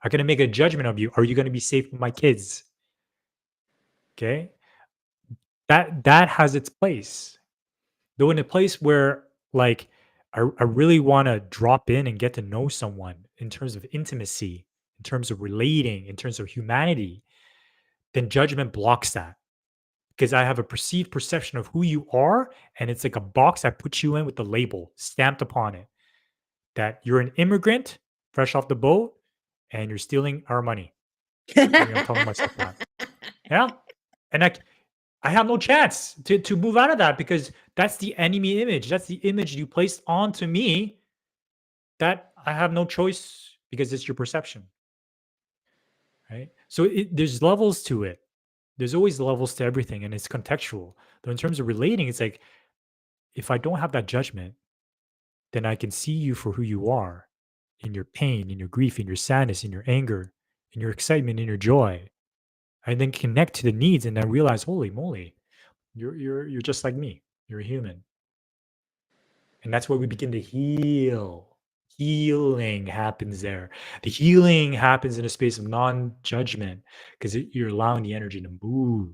Speaker 1: I'm going to make a judgment of you. Are you going to be safe with my kids? Okay? That has its place. Though in a place where like I really want to drop in and get to know someone in terms of intimacy, in terms of relating, in terms of humanity, then judgment blocks that because I have a perceived perception of who you are. And it's like a box I put you in with the label stamped upon it that you're an immigrant fresh off the boat and you're stealing our money. Maybe I'm telling myself that. Yeah. And I have no chance to move out of that because that's the enemy image. That's the image you placed onto me that I have no choice because it's your perception. Right. So there's levels to it. There's always levels to everything and it's contextual. But in terms of relating, it's like if I don't have that judgment, then I can see you for who you are in your pain, in your grief, in your sadness, in your anger, in your excitement, in your joy. I then connect to the needs and then realize, holy moly, you're just like me. You're a human. And that's where we begin to heal. Healing happens there. The healing happens in a space of non-judgment because you're allowing the energy to move,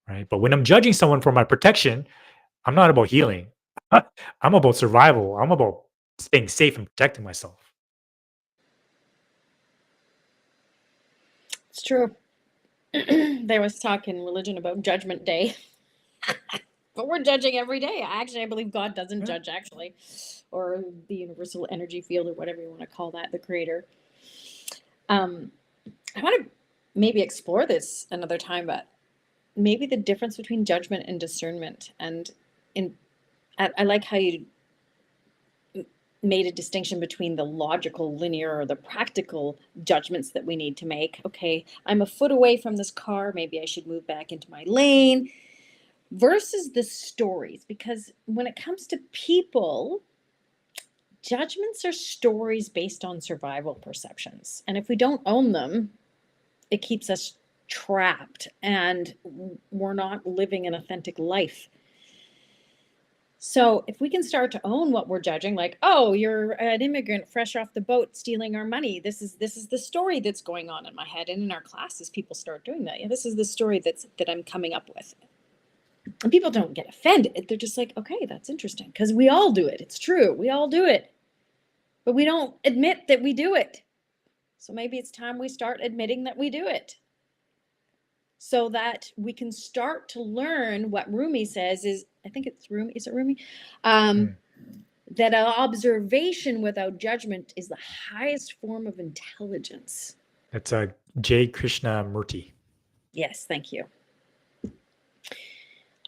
Speaker 1: right? But when I'm judging someone for my protection, I'm not about healing. I'm about survival. I'm about staying safe and protecting myself.
Speaker 2: It's true. There was talk in religion about Judgment Day, but we're judging every day. I believe God doesn't
Speaker 1: Yeah.
Speaker 2: judge, actually, or the universal energy field, or whatever you want to call that, the creator. Um, I want to maybe explore this another time, but maybe the difference between judgment and discernment. And in, I like how you made a distinction between the logical, linear, or the practical judgments that we need to make. Okay, I'm a foot away from this car. Maybe I should move back into my lane. Versus the stories, because when it comes to people, judgments are stories based on survival perceptions. And if we don't own them, it keeps us trapped and we're not living an authentic life. So if we can start to own what we're judging, like, oh, you're an immigrant fresh off the boat stealing our money. This is the story that's going on in my head. And in our classes, people start doing that. Yeah, this is the story that I'm coming up with. And people don't get offended. They're just like, okay, that's interesting. Because we all do it. It's true. We all do it. But we don't admit that we do it. So maybe it's time we start admitting that we do it, so that we can start to learn what Rumi says is, I think it's Rumi, is it Rumi?
Speaker 1: Mm.
Speaker 2: That observation without judgment is the highest form of intelligence.
Speaker 1: That's a J. Krishnamurti.
Speaker 2: Yes, thank you.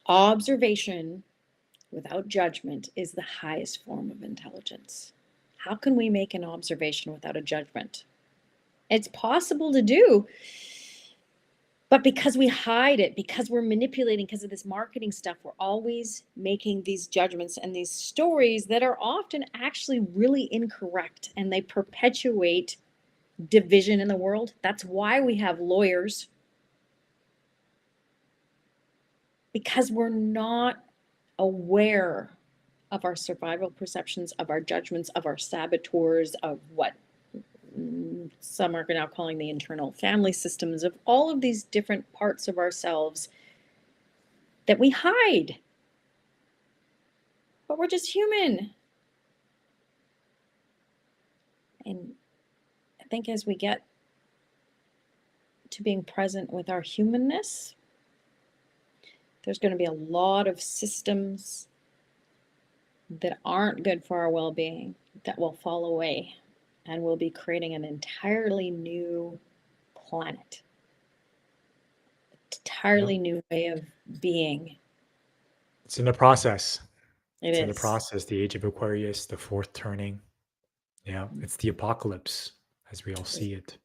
Speaker 2: Observation without judgment is the highest form of intelligence. How can we make an observation without a judgment? It's possible to do, but because we hide it, because we're manipulating, because of this marketing stuff, we're always making these judgments and these stories that are often actually really incorrect, and they perpetuate division in the world. That's why we have lawyers, because we're not aware of our survival perceptions, of our judgments, of our saboteurs, of what some are now calling the internal family systems, of all of these different parts of ourselves that we hide. But we're just human. And I think as we get to being present with our humanness, There's going to be a lot of systems that aren't good for our well-being that will fall away, and we'll be creating an entirely new planet,
Speaker 1: Yep.
Speaker 2: entirely new way of being.
Speaker 1: It's in the process.
Speaker 2: It
Speaker 1: It's in the
Speaker 2: is.
Speaker 1: process. The age of Aquarius, the fourth turning. Yeah, it's the apocalypse as we all see it.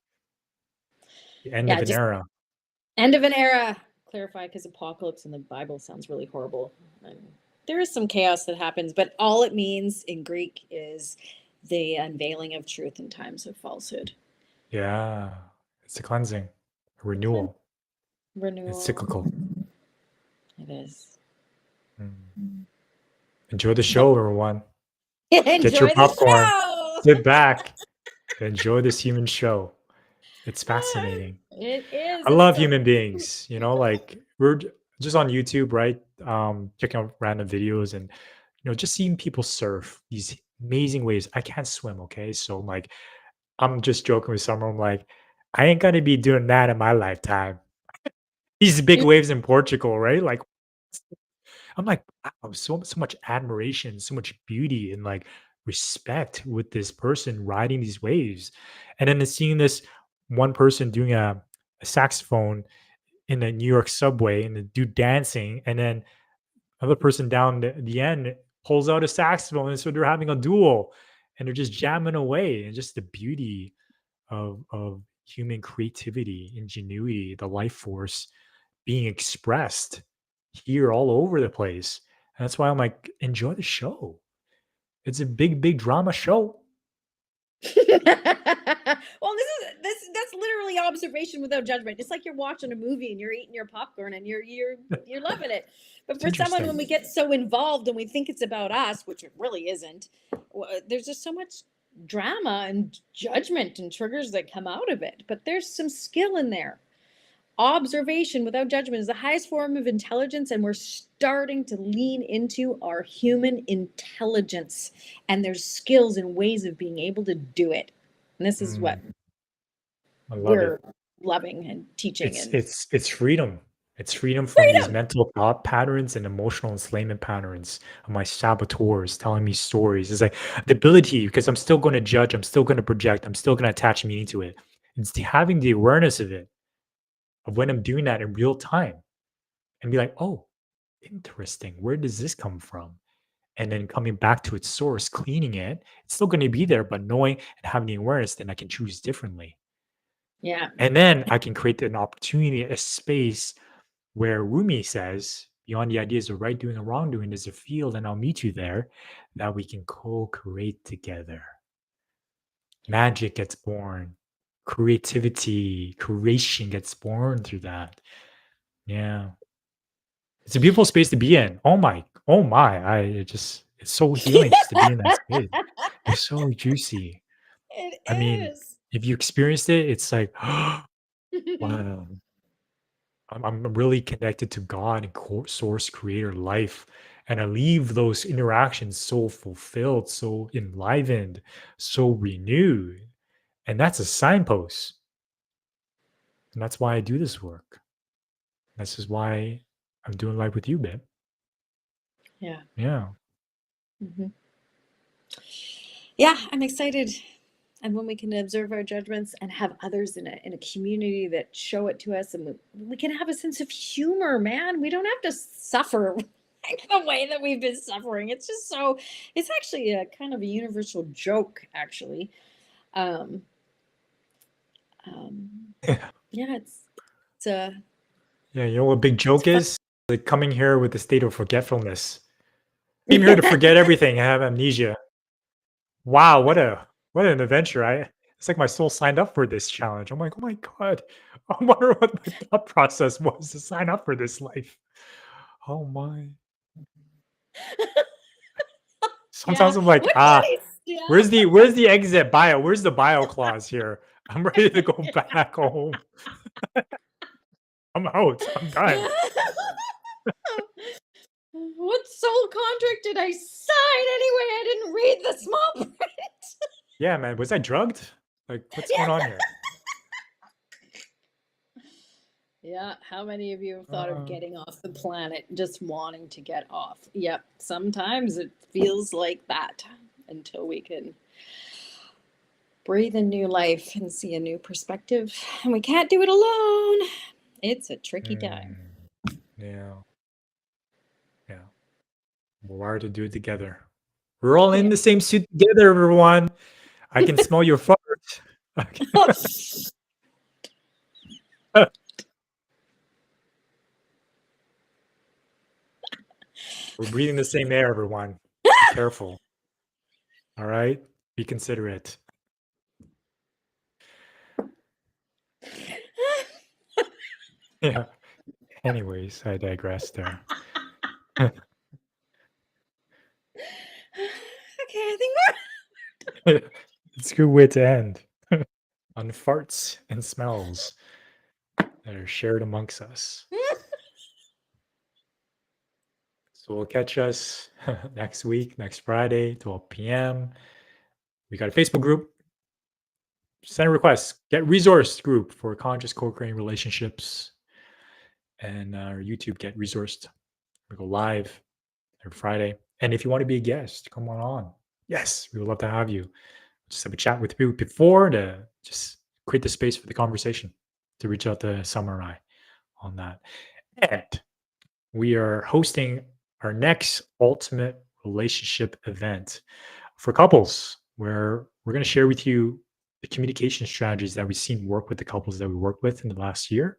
Speaker 1: The end
Speaker 2: Yeah,
Speaker 1: of an
Speaker 2: just
Speaker 1: era.
Speaker 2: end of an era. Clarify, because apocalypse in the Bible sounds really horrible. And there is some chaos that happens, but all it means in Greek is the unveiling of truth in times of falsehood.
Speaker 1: Yeah. It's a cleansing, a
Speaker 2: Cleanse,
Speaker 1: renewal. It's
Speaker 2: renewal.
Speaker 1: cyclical.
Speaker 2: It is.
Speaker 1: Mm. Enjoy the show, everyone. Get your
Speaker 2: Enjoy the
Speaker 1: popcorn.
Speaker 2: show.
Speaker 1: Sit back. Enjoy this human show. It's
Speaker 2: Ah,
Speaker 1: fascinating.
Speaker 2: it is.
Speaker 1: I
Speaker 2: It's
Speaker 1: love
Speaker 2: so.
Speaker 1: human beings. Like just on YouTube, right? Checking out random videos and just seeing people surf these amazing waves. I can't swim, okay? So like I'm just joking with someone. I'm like, I ain't gonna be doing that in my lifetime. These big waves in Portugal, right? Like I'm like, wow, so much admiration, so much beauty and like respect with this person riding these waves. And then seeing this one person doing a saxophone in the New York subway and the dude dancing, and then other person down the end pulls out a saxophone, and so they're having a duel, and they're just jamming away, and just the beauty of human creativity, ingenuity, the life force being expressed here all over the place. And that's why I'm like, enjoy the show. It's a big drama show.
Speaker 2: Well, this that's literally observation without judgment. It's like you're watching a movie and you're eating your popcorn and you're loving it. But
Speaker 1: It's
Speaker 2: for someone, when
Speaker 1: interesting.
Speaker 2: we get so involved and we think it's about us, which it really isn't, there's just so much drama and judgment and triggers that come out of it. But there's some skill in there. Observation without judgment is the highest form of intelligence, and we're starting to lean into our human intelligence. And there's skills and ways of being able to do it. And this is
Speaker 1: Mm,
Speaker 2: what
Speaker 1: I love
Speaker 2: we're
Speaker 1: it.
Speaker 2: loving and teaching
Speaker 1: It's
Speaker 2: and
Speaker 1: it's it's freedom. It's freedom from these
Speaker 2: freedom.
Speaker 1: mental thought patterns and emotional enslavement patterns of my saboteurs telling me stories. It's like the ability, because I'm still going to judge, I'm still going to project, I'm still going to attach meaning to it. Having the awareness of it, of when I'm doing that in real time, and be like, oh, interesting. Where does this come from? And then coming back to its source, cleaning it. It's still going to be there, but knowing and having the awareness, then I can choose differently.
Speaker 2: Yeah.
Speaker 1: And then I can create an opportunity, a space where Rumi says, beyond the ideas of right doing and wrongdoing, there's a field, and I'll meet you there, that we can co create together. Magic gets born, creativity, creation gets born through that. Yeah. It's a beautiful space to be in. Oh my. It's so healing just to be in that space. It's so juicy.
Speaker 2: It
Speaker 1: I mean,
Speaker 2: is.
Speaker 1: if you experienced it, it's like, wow. I'm really connected to God and source creator life. And I leave those interactions so fulfilled, so enlivened, so renewed. And that's a signpost. And that's why I do this work. This is why I'm doing life with you, babe.
Speaker 2: Yeah.
Speaker 1: Yeah.
Speaker 2: Mhm. Yeah, I'm excited. And when we can observe our judgments and have others in a community that show it to us, and we can have a sense of humor, man. We don't have to suffer like the way that we've been suffering. It's just so, it's actually a kind of a universal joke, actually. Um, um, yeah, it's a,
Speaker 1: Yeah, you know what big
Speaker 2: it's
Speaker 1: joke
Speaker 2: fun.
Speaker 1: is? Like coming here with a state of forgetfulness. Came here to forget everything. I have amnesia. Wow, what an adventure! It's like my soul signed up for this challenge. I'm like, oh my god, I wonder what my thought process was to sign up for this life. Oh my.
Speaker 2: Yeah.
Speaker 1: Sometimes I'm like,
Speaker 2: What funny stuff.
Speaker 1: where's the exit bio? Where's the bio clause here? I'm ready to go
Speaker 2: Yeah.
Speaker 1: back home. I'm out. I'm done.
Speaker 2: What soul contract did I sign anyway? I didn't read the small print.
Speaker 1: Yeah, man. Was I drugged? Like, what's going
Speaker 2: Yeah.
Speaker 1: on here?
Speaker 2: Yeah. How many of you have thought of
Speaker 1: Uh,
Speaker 2: getting off the planet, just wanting to get off? Yep. Sometimes it feels like that until we can breathe in new life and see a new perspective. And we can't do it alone. It's a tricky time.
Speaker 1: yeah, yeah. We're wired to do it together. We're all in
Speaker 2: Yeah.
Speaker 1: the same suit together, everyone. I can smell your fart. Okay. We're breathing the same air, everyone. Be careful. All right? Be considerate. Yeah. Anyways, I digress there.
Speaker 2: Okay, I think
Speaker 1: It's a good way to end on farts and smells that are shared amongst us. So we'll catch us next week, next Friday, 12 p.m. We got a Facebook group. Send a request. Get resourced group for conscious co-creating relationships. And our YouTube Get Resourced. We go live every Friday. And if you want to be a guest, come on. Yes, we would love to have you. Just have a chat with you before to just create the space for the conversation to reach out to Summer and I on that. And we are hosting our next ultimate relationship event for couples where we're going to share with you the communication strategies that we've seen work with the couples that we worked with in the last year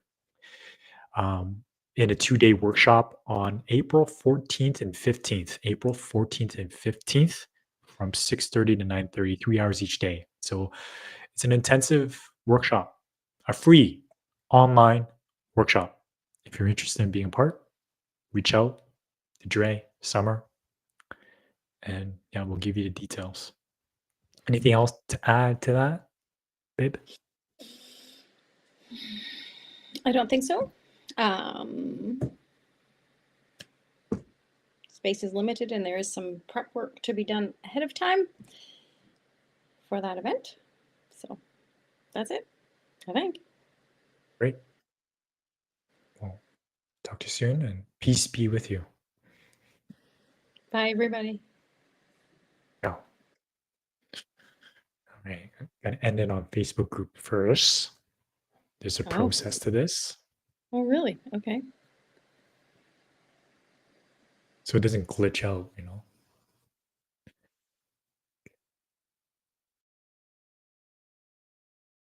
Speaker 1: um, in a 2-day workshop on April 14th and 15th. April 14th and 15th from 6:30 to 9:30, 3 hours each day. So it's an intensive workshop, a free online workshop. If you're interested in being a part, reach out to Dre, Summer, and yeah, we'll give you the details. Anything else to add to that, babe?
Speaker 2: I don't think so. Um, Space is limited, and there is some prep work to be done ahead of time for that event. So that's it, I think.
Speaker 1: Great. Well, talk to you soon and peace be with you.
Speaker 2: Bye, everybody.
Speaker 1: Yeah. All right. I'm going to end it on Facebook group first. There's a
Speaker 2: Oh,
Speaker 1: process to this.
Speaker 2: oh, really? Okay.
Speaker 1: So it doesn't glitch out,